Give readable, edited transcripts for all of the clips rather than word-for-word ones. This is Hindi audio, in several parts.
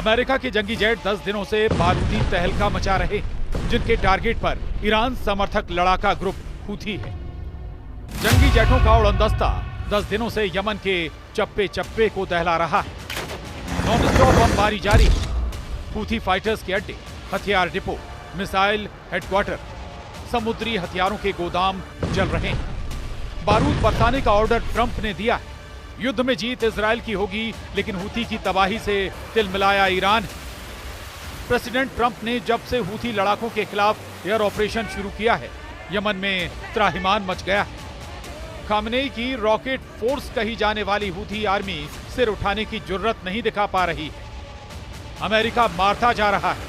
अमेरिका के जंगी जेट 10 दिनों से बारूदी तहलका मचा रहे, जिनके टारगेट पर ईरान समर्थक लड़ाका ग्रुप हूथी है। जंगी जेटों का उड़नदस्ता 10 दिनों से यमन के चप्पे चप्पे को दहला रहा है। नॉन स्टॉप बमबारी जारी। हूथी फाइटर्स के अड्डे, हथियार डिपो, मिसाइल हेडक्वार्टर, समुद्री हथियारों के गोदाम जल रहे हैं। बारूद बरसाने का ऑर्डर ट्रंप ने दिया है। युद्ध में जीत इजराइल की होगी, लेकिन हूथी की तबाही से तिलमिलाया ईरान। प्रेसिडेंट ट्रंप ने जब से हूथी लड़ाकों के खिलाफ एयर ऑपरेशन शुरू किया है, यमन में त्राहिमाम मच गया है। खामनेई की रॉकेट फोर्स कही जाने वाली हूथी आर्मी सिर उठाने की जुर्रत नहीं दिखा पा रही है। अमेरिका मारता जा रहा है,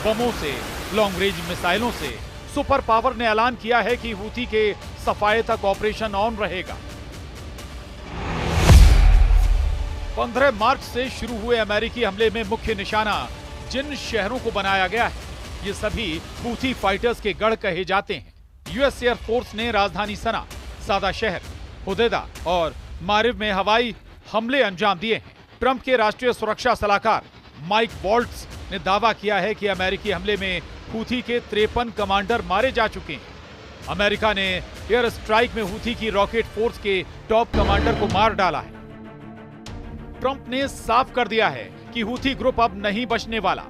बमों से, लॉन्ग रेंज मिसाइलों से। सुपर पावर ने ऐलान किया है कि हूथी के सफाये तक ऑपरेशन ऑन रहेगा। 15 मार्च से शुरू हुए अमेरिकी हमले में मुख्य निशाना जिन शहरों को बनाया गया है, ये सभी हूथी फाइटर्स के गढ़ कहे जाते हैं। यूएस एयर फोर्स ने राजधानी सना, सादा शहर, हुदैदा और मारिब में हवाई हमले अंजाम दिए हैं। ट्रंप के राष्ट्रीय सुरक्षा सलाहकार माइक वॉल्ट्स ने दावा किया है कि अमेरिकी हमले में हूथी के 53 कमांडर मारे जा चुके हैं। अमेरिका ने एयर स्ट्राइक में हूथी की रॉकेट फोर्स के टॉप कमांडर को मार डाला है। ट्रंप ने साफ कर दिया है कि हूथी ग्रुप अब नहीं बचने वाला।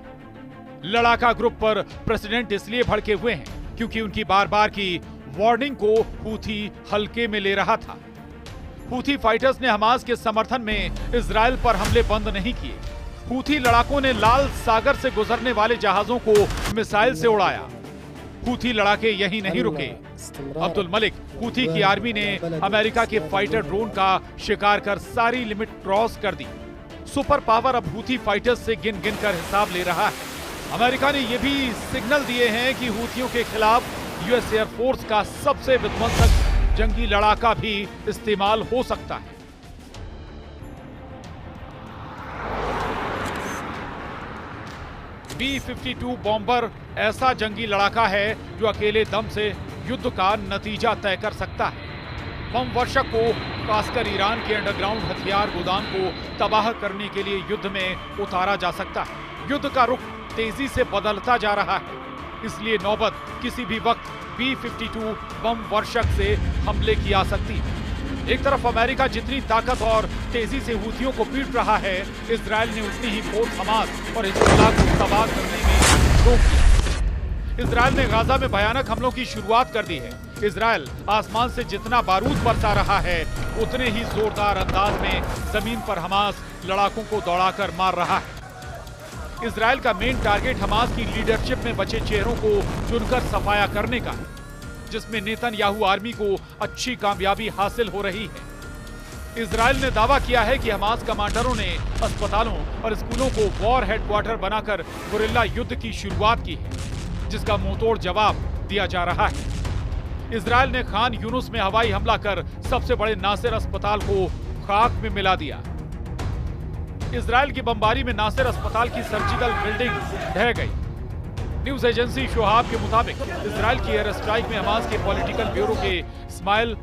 लड़ाका ग्रुप पर प्रेसिडेंट इसलिए भड़के हुए हैं क्योंकि उनकी बार बार की वार्निंग को हूथी हल्के में ले रहा था। हूथी फाइटर्स ने हमास के समर्थन में इजराइल पर हमले बंद नहीं किए। हूथी लड़ाकों ने लाल सागर से गुजरने वाले जहाजों को मिसाइल से उड़ाया। हूथी लड़ाके यहीं नहीं रुके। अब्दुल मलिक हूथी की आर्मी ने अमेरिका के फाइटर ड्रोन का शिकार कर सारी लिमिट क्रॉस कर दी। सुपर पावर अब हूथी फाइटर्स से गिन गिन कर हिसाब ले रहा है। अमेरिका ने यह भी सिग्नल दिए हैं कि हूथियों के खिलाफ यूएस एयर फोर्स का सबसे विध्वंसक जंगी लड़ाका भी इस्तेमाल हो सकता है। B-52 बॉम्बर ऐसा जंगी लड़ाका है जो अकेले दम से युद्ध का नतीजा तय कर सकता है। बम वर्षक को खासकर ईरान के अंडरग्राउंड हथियार गोदाम को तबाह करने के लिए युद्ध में उतारा जा सकता है। युद्ध का रुख तेजी से बदलता जा रहा है, इसलिए नौबत किसी भी वक्त B-52 बम वर्षक से हमले की आ सकती है। एक तरफ अमेरिका जितनी ताकत और तेजी से हूथियों को पीट रहा है, इजराइल ने उतनी ही फोर्स हमास और हिजबुल्लाह को तबाह करने में रोक दिया। इजराइल ने गाजा में भयानक हमलों की शुरुआत कर दी है। इजराइल आसमान से जितना बारूद बरसा रहा है, उतने ही जोरदार अंदाज में जमीन पर हमास लड़ाकों को दौड़ाकर मार रहा है। इजराइल का मेन टारगेट हमास की लीडरशिप में बचे चेहरों को चुनकर सफाया करने का है, जिसमें नेतन्याहू आर्मी को अच्छी कामयाबी हासिल हो रही है। इजराइल ने दावा किया है कि हमास कमांडरों ने अस्पतालों और स्कूलों को वॉर हेडक्वार्टर बनाकर गुरिल्ला युद्ध की शुरुआत की है, जिसका मुंहतोड़ जवाब दिया जा रहा है। इजराइल ने खान यूनुस में हवाई हमला कर सबसे बड़े नासिर अस्पताल को खाक में मिला दिया। इजराइल की बमबारी में नासिर अस्पताल की सर्जिकल बिल्डिंग ढह गई। न्यूज एजेंसी शोहाब के मुताबिक इजराइल की एयर स्ट्राइक में हमास के पॉलिटिकल ब्यूरो के इस्माइल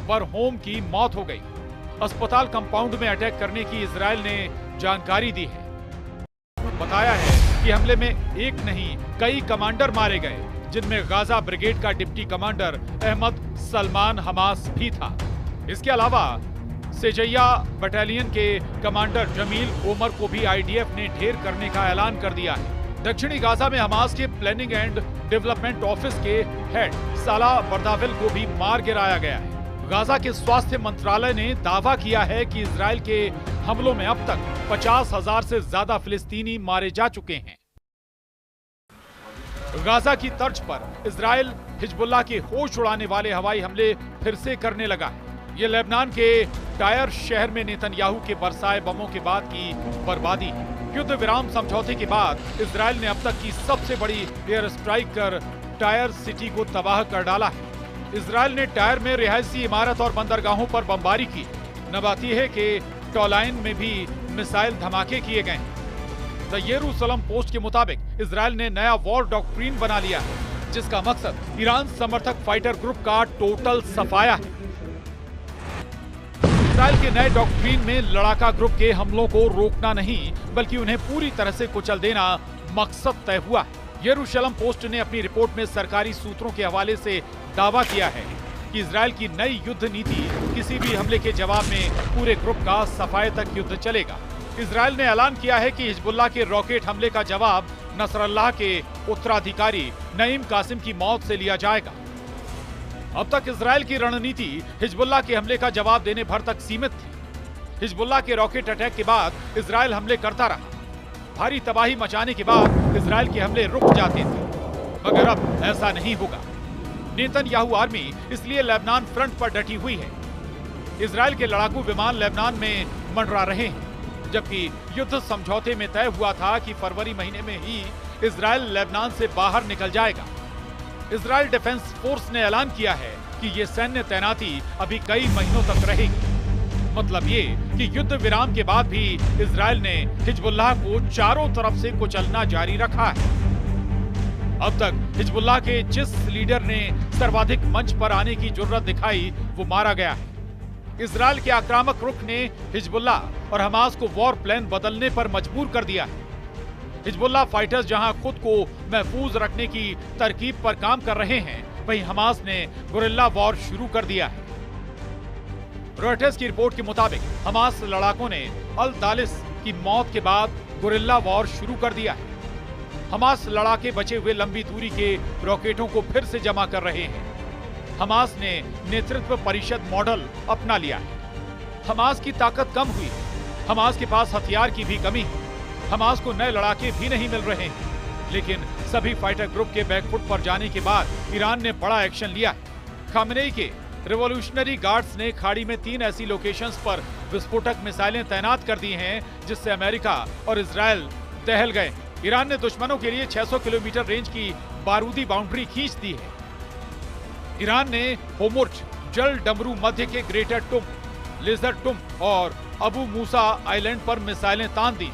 बरहोम की मौत हो गई। अस्पताल कंपाउंड में अटैक करने की इजराइल ने जानकारी दी है। बताया है कि हमले में एक नहीं कई कमांडर मारे गए, जिनमें गाजा ब्रिगेड का deputy commander Ahmed Salman Hamas भी था। इसके अलावा सेजैया बटालियन के कमांडर जमील ओमर को भी आईडीएफ ने ढेर करने का ऐलान कर दिया है। दक्षिणी गाजा में हमास के प्लानिंग एंड डेवलपमेंट ऑफिस के हेड साला बर्दाविल को भी मार गिराया गया है। गाजा के स्वास्थ्य मंत्रालय ने दावा किया है कि इजराइल के हमलों में अब तक 50,000 से ज्यादा फिलिस्तीनी मारे जा चुके हैं। गाजा की तर्ज पर इजराइल हिजबुल्लाह के होश उड़ाने वाले हवाई हमले फिर से करने लगा है। ये लेबनान के टायर शहर में नेतन्याहू के बरसाए बमों के बाद की बर्बादी है। युद्ध विराम समझौते के बाद इजराइल ने अब तक की सबसे बड़ी एयर स्ट्राइक कर टायर सिटी को तबाह कर डाला है। इजराइल ने टायर में रिहायशी इमारत और बंदरगाहों पर बमबारी की। नबाती है कि टॉलाइन में भी मिसाइल धमाके किए गए। द येरूशलम पोस्ट के मुताबिक इजराइल ने नया वॉर डॉक्ट्रिन बना लिया है, जिसका मकसद ईरान समर्थक फाइटर ग्रुप का टोटल सफाया है। इजराइल के नए डॉक्ट्रिन में लड़ाका ग्रुप के हमलों को रोकना नहीं बल्कि उन्हें पूरी तरह से कुचल देना मकसद तय हुआ है। यरूशलेम पोस्ट ने अपनी रिपोर्ट में सरकारी सूत्रों के हवाले से दावा किया है कि इजराइल की नई युद्ध नीति किसी भी हमले के जवाब में पूरे ग्रुप का सफाये तक युद्ध चलेगा। इजराइल ने ऐलान किया है कि हिजबुल्लाह के रॉकेट हमले का जवाब नसरल्लाह के उत्तराधिकारी नईम कासिम की मौत से लिया जाएगा। अब तक इजराइल की रणनीति हिजबुल्लाह के हमले का जवाब देने भर तक सीमित थी। हिजबुल्लाह के रॉकेट अटैक के बाद इजराइल हमले करता रहा। भारी तबाही मचाने के बाद इजराइल के हमले रुक जाते थे, मगर अब ऐसा नहीं होगा। नेतन्याहू आर्मी इसलिए लेबनान फ्रंट पर डटी हुई है। इजराइल के लड़ाकू विमान लेबनान में मंडरा रहे हैं, जबकि युद्ध समझौते में तय हुआ था कि फरवरी महीने में ही इजराइल लेबनान से बाहर निकल जाएगा। इजराइल डिफेंस फोर्स ने ऐलान किया है कि ये सैन्य तैनाती अभी कई महीनों तक रहेगी। मतलब ये कि युद्ध विराम के बाद भी इजराइल ने हिजबुल्लाह को चारों तरफ से कुचलना जारी रखा है। अब तक हिजबुल्लाह के जिस लीडर ने सर्वाधिक मंच पर आने की जुर्रत दिखाई वो मारा गया है। इजराइल के आक्रामक रुख ने हिजबुल्लाह और हमास को वॉर प्लान बदलने पर मजबूर कर दिया है। हिजबुल्लाह फाइटर्स जहां खुद को महफूज रखने की तरकीब पर काम कर रहे हैं, वहीं हमास ने गुरिल्ला वॉर शुरू कर दिया है। रॉयटर्स की रिपोर्ट के मुताबिक हमास लड़ाकों ने अल दालिस की मौत के बाद गुरिल्ला वॉर शुरू कर दिया है। हमास लड़ाके बचे हुए लंबी दूरी के रॉकेटों को फिर से जमा कर रहे हैं। हमास ने नेतृत्व परिषद मॉडल अपना लिया है। हमास की ताकत कम हुई है। हमास के पास हथियार की भी कमी है। हमास को नए लड़ाके भी नहीं मिल रहे हैं, लेकिन सभी फाइटर ग्रुप के बैकफुट पर जाने के बाद ईरान ने बड़ा एक्शन लिया है। खामेनेई के रिवॉल्यूशनरी गार्ड्स ने खाड़ी में 3 ऐसी लोकेशंस पर विस्फोटक मिसाइलें तैनात कर दी हैं, जिससे अमेरिका और इजराइल दहल गए। ईरान ने दुश्मनों के लिए 600 किलोमीटर रेंज की बारूदी बाउंड्री खींच दी है। ईरान ने होमुर्ज, जल डमरू मध्य के ग्रेटर टुम, लेजर टुम और अबू मूसा आइलैंड पर मिसाइलें तान दी।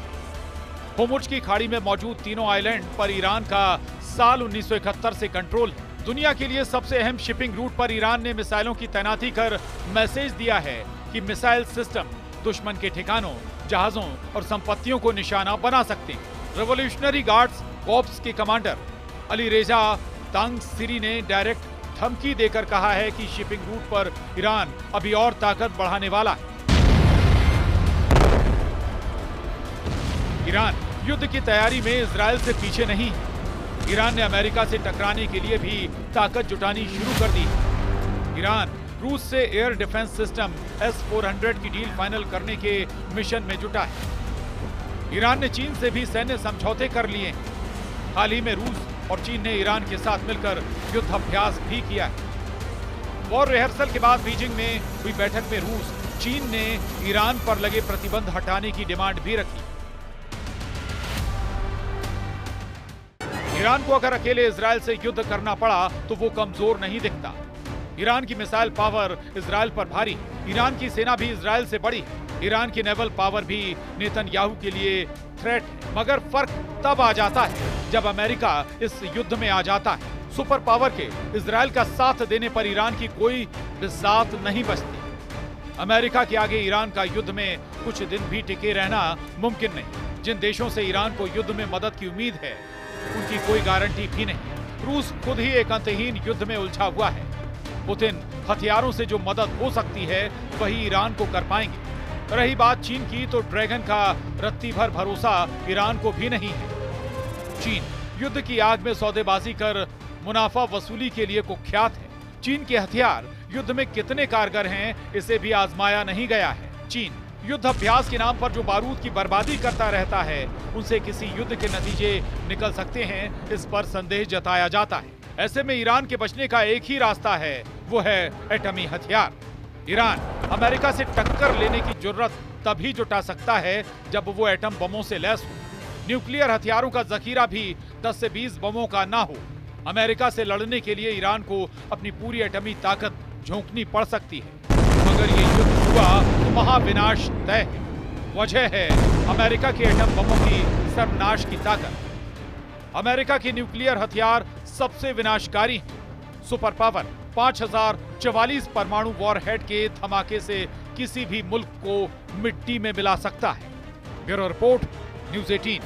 होमुर्ज की खाड़ी में मौजूद तीनों आइलैंड पर ईरान का साल 1971 से कंट्रोल है। दुनिया के लिए सबसे अहम शिपिंग रूट पर ईरान ने मिसाइलों की तैनाती कर मैसेज दिया है कि मिसाइल सिस्टम दुश्मन के ठिकानों, जहाजों और संपत्तियों को निशाना बना सकते हैं। रिवॉल्यूशनरी गार्ड्स कॉर्प्स के कमांडर अली रेजा तांगसिरी ने डायरेक्ट धमकी देकर कहा है कि शिपिंग रूट पर ईरान अभी और ताकत बढ़ाने वाला है। ईरान युद्ध की तैयारी में इजराइल से पीछे नहीं है। ईरान ने अमेरिका से टकराने के लिए भी ताकत जुटानी शुरू कर दी है। ईरान रूस से एयर डिफेंस सिस्टम S-400 की डील फाइनल करने के मिशन में जुटा है। ईरान ने चीन से भी सैन्य समझौते कर लिए हैं। हाल ही में रूस और चीन ने ईरान के साथ मिलकर युद्ध अभ्यास भी किया है। वॉर रिहर्सल के बाद बीजिंग में हुई बैठक में रूस, चीन ने ईरान पर लगे प्रतिबंध हटाने की डिमांड भी रखी। ईरान को अगर अकेले इजराइल से युद्ध करना पड़ा तो वो कमजोर नहीं दिखता। ईरान की मिसाइल पावर इजराइल पर भारी, ईरान की सेना भी इजराइल से बड़ी, ईरान की नेवल पावर भी नेतन्याहू के लिए थ्रेट है। मगर फर्क तब आ जाता है जब अमेरिका इस युद्ध में आ जाता है। सुपर पावर के इजराइल का साथ देने पर ईरान की कोई बिसात नहीं बचती। अमेरिका के आगे ईरान का युद्ध में कुछ दिन भी टिके रहना मुमकिन नहीं। जिन देशों से ईरान को युद्ध में मदद की उम्मीद है, उनकी कोई गारंटी भी नहीं। रूस खुद ही एक अंतहीन युद्ध में उलझा हुआ है। पुतिन हथियारों से जो मदद हो सकती है वही ईरान को कर पाएंगे। रही बात चीन की, तो ड्रैगन का रत्ती भर भरोसा ईरान को भी नहीं है। चीन युद्ध की आग में सौदेबाजी कर मुनाफा वसूली के लिए कुख्यात है। चीन के हथियार युद्ध में कितने कारगर हैं, इसे भी आजमाया नहीं गया है। चीन युद्ध अभ्यास के नाम पर जो बारूद की बर्बादी करता रहता है, उनसे किसी युद्ध के नतीजे निकल सकते हैं, इस पर संदेह जताया जाता है। ऐसे में ईरान के बचने का एक ही रास्ता है, वो है एटमी हथियार। ईरान अमेरिका से टक्कर लेने की जुर्रत तभी जुटा सकता है जब वो एटम बमों से लैस हो। न्यूक्लियर हथियारों का जखीरा भी 10 से 20 बमों का ना हो। अमेरिका से लड़ने के लिए ईरान को अपनी पूरी एटमी ताकत झोंकनी पड़ सकती है। अगर ये युद्ध हुआ तो महाविनाश तय है। वजह है अमेरिका के एटम बमों की सर्वनाश की ताकत। अमेरिका के न्यूक्लियर हथियार सबसे विनाशकारी हैं। सुपर पावर 5044 परमाणु वॉरहेड के धमाके से किसी भी मुल्क को मिट्टी में मिला सकता है। Bureau report, news 18।